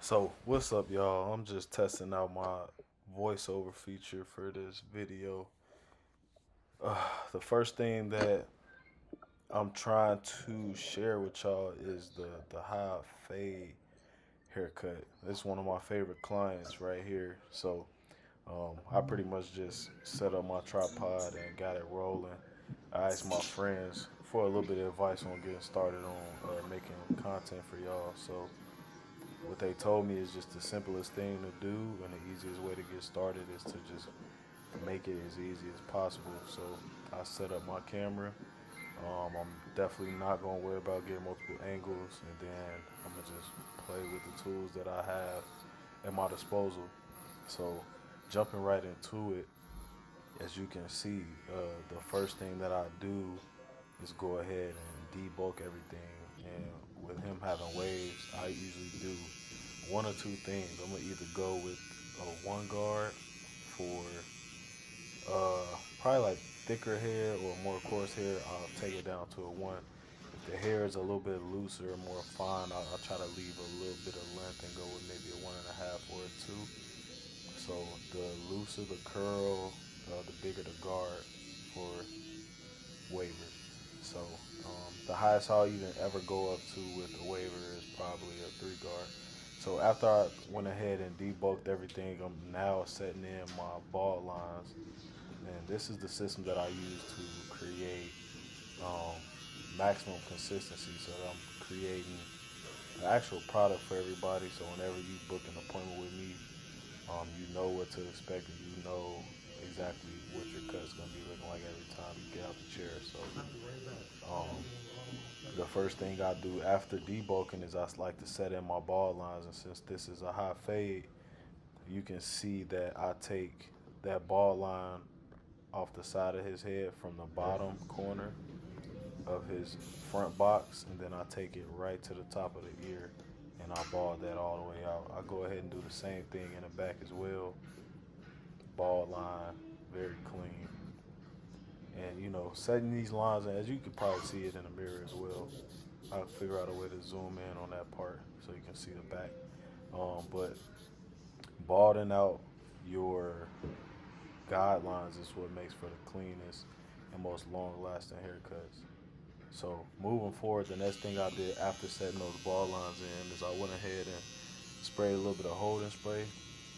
So, what's up, y'all? I'm just testing out my voiceover feature for this video. The first thing that I'm trying to share with y'all is the high fade haircut. This is one of my favorite clients right here. So, I pretty much just set up my tripod and got it rolling. I asked my friends for a little bit of advice on getting started on making content for y'all. So, what they told me is just the simplest thing to do and the easiest way to get started is to just make it as easy as possible. So I set up my camera. I'm definitely not gonna worry about getting multiple angles, and then I'm gonna just play with the tools that I have at my disposal. So jumping right into it, as you can see, the first thing that I do is go ahead and debulk everything. And with him having waves, I usually do one or two things. I'm gonna either go with a one guard for probably like thicker hair or more coarse hair. I'll take it down to a one. If the hair is a little bit looser, more fine, I'll try to leave a little bit of length and go with maybe a one and a half or a two. So the looser the curl, the bigger the guard for waiver. So the highest I'll even ever go up to with a waiver is probably a three guard. So after I went ahead and debulked everything, I'm now setting in my ball lines, and this is the system that I use to create um, maximum consistency. So that I'm creating an actual product for everybody. So whenever you book an appointment with me, you know what to expect, and you know exactly what your cut's gonna be looking like every time you get out the chair. So um, the first thing I do after debulking is I like to set in my ball lines, and since this is a high fade, you can see that I take that ball line off the side of his head from the bottom corner of his front box, and then I take it right to the top of the ear, and I ball that all the way out. I go ahead and do the same thing in the back as well. Ball line, very clean. And setting these lines, as you can probably see it in the mirror as well. I'll figure out a way to zoom in on that part so you can see the back. But balding out your guidelines is what makes for the cleanest and most long-lasting haircuts. So moving forward, the next thing I did after setting those ball lines in is I went ahead and sprayed a little bit of holding spray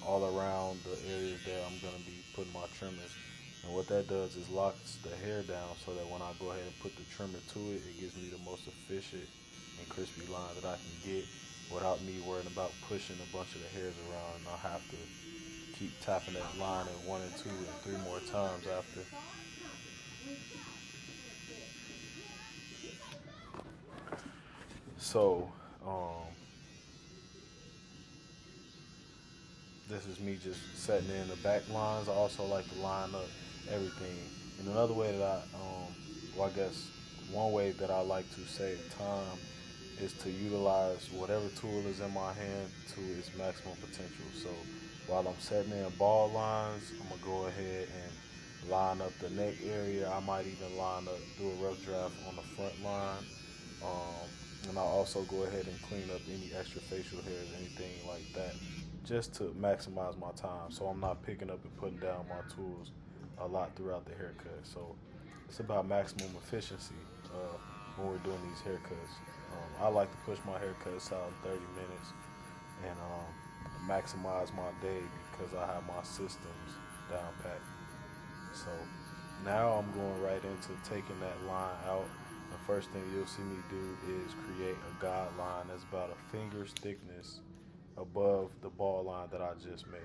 all around the areas that I'm gonna be putting my trimmers. And what that does is locks the hair down so that when I go ahead and put the trimmer to it, it gives me the most efficient and crispy line that I can get without me worrying about pushing a bunch of the hairs around. And I'll have to keep tapping that line at one and two and three more times after. So, um, this is me just setting in the back lines. I also like to line up everything. And another way that well, I guess one way that I like to save time is to utilize whatever tool is in my hand to its maximum potential. So while I'm setting in ball lines, I'm gonna go ahead and line up the neck area. I might even line up, do a rough draft on the front line. Um, and I'll also go ahead and clean up any extra facial hairs, anything like that, just to maximize my time. So I'm not picking up and putting down my tools a lot throughout the haircut. So it's about maximum efficiency when we're doing these haircuts. I like to push my haircuts out in 30 minutes and maximize my day because I have my systems down pat. So now I'm going right into taking that line out. The first thing you'll see me do is create a guideline that's about a finger's thickness above the ball line that I just made.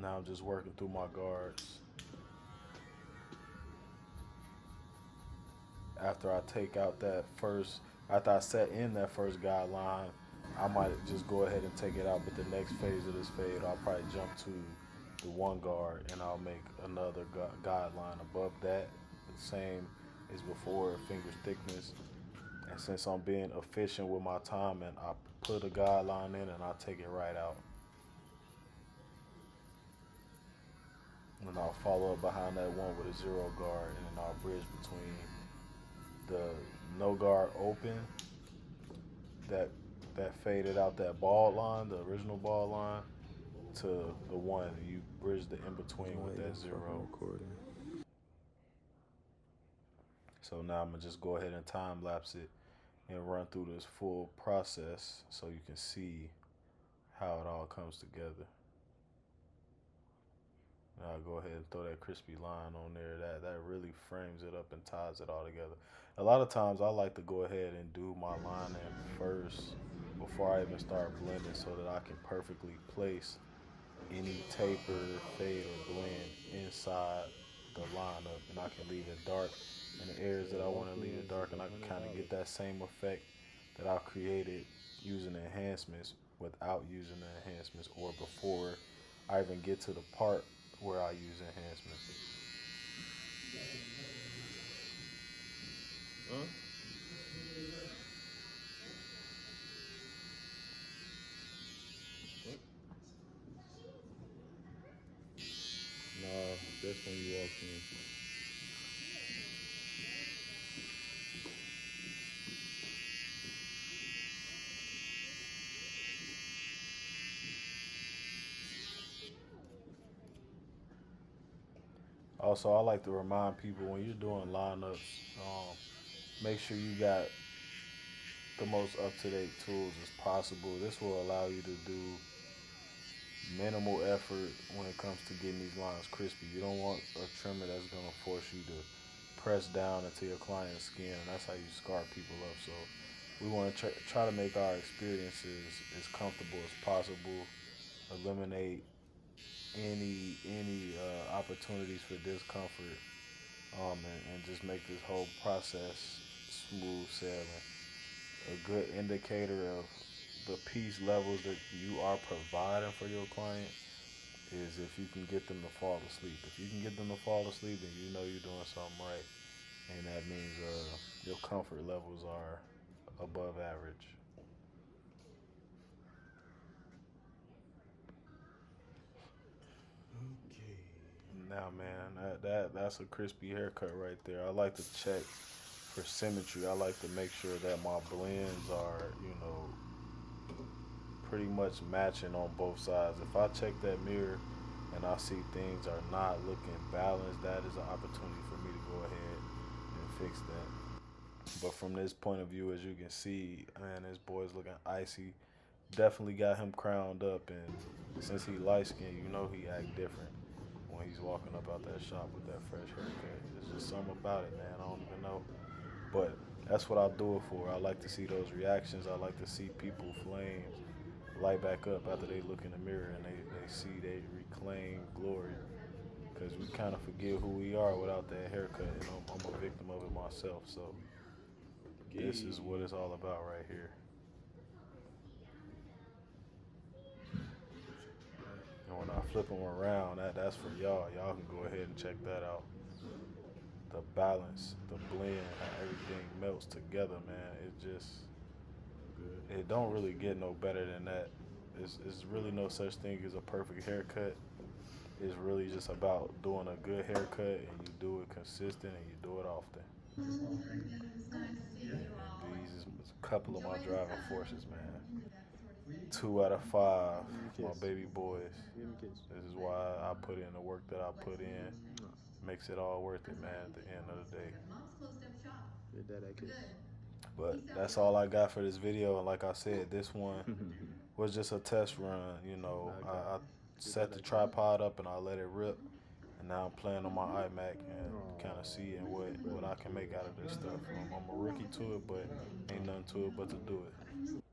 Now I'm just working through my guards. After I take out that first, after I set in that first guideline, I might just go ahead and take it out. But the next phase of this fade, I'll probably jump to the one guard and I'll make another guideline above that, the same as before, finger's thickness. And since I'm being efficient with my time, and I put a guideline in and I take it right out. And I'll follow up behind that one with a zero guard, and then I'll bridge between the no guard open that faded out that ball line, the original ball line, to the one. You bridge the in between with that zero. So now I'm gonna just go ahead and time lapse it and run through this full process so you can see how it all comes together. Now I'll go ahead and throw that crispy line on there. That really frames it up and ties it all together. A lot of times I like to go ahead and do my line in first before I even start blending so that I can perfectly place any taper, fade, or blend inside the lineup, and I can leave it dark in the areas that I want to leave it dark, and I can kind of get that same effect that I created using enhancements without using the enhancements, or before I even get to the part where I use enhancements. Huh? What? Nah, that's when you walked in. Also, I like to remind people when you're doing lineups, make sure you got the most up-to-date tools as possible. This will allow you to do minimal effort when it comes to getting these lines crispy. You don't want a trimmer that's going to force you to press down into your client's skin, and that's how you scar people up. So we want to try to make our experiences as comfortable as possible, eliminate any opportunities for discomfort, and just make this whole process smooth sailing. A good indicator of the piece levels that you are providing for your client is if you can get them to fall asleep. If you can get them to fall asleep, then you know you're doing something right, and that means your comfort levels are above average. Okay. Now, man, that's a crispy haircut right there. I like to check for symmetry. I like to make sure that my blends are, pretty much matching on both sides. If I check that mirror and I see things are not looking balanced, that is an opportunity for me to go ahead and fix that. But from this point of view, as you can see, man, this boy's looking icy. Definitely got him crowned up, and since he light skinned, he act different when he's walking up out that shop with that fresh haircut. There's just something about it, man. I don't even know. But that's what I do it for. I like to see those reactions. I like to see people flames light back up after they look in the mirror and they see they reclaim glory. Because we kind of forget who we are without that haircut. And I'm a victim of it myself. So this is what it's all about right here. And when I flip them around, that's for y'all. Y'all can go ahead and check that out. The balance, the blend, how everything melts together, man. It don't really get no better than that. It's really no such thing as a perfect haircut. It's really just about doing a good haircut, and you do it consistent, and you do it often. And these is a couple of my driving forces, man. 2 out of 5, my baby boys. This is why I put in the work that I put in. Makes it all worth it, man, at the end of the day. But that's all I got for this video. And like I said, this one was just a test run. I set the tripod up and I let it rip. And now I'm playing on my iMac and kind of seeing what I can make out of this stuff. I'm a rookie to it, but ain't nothing to it but to do it.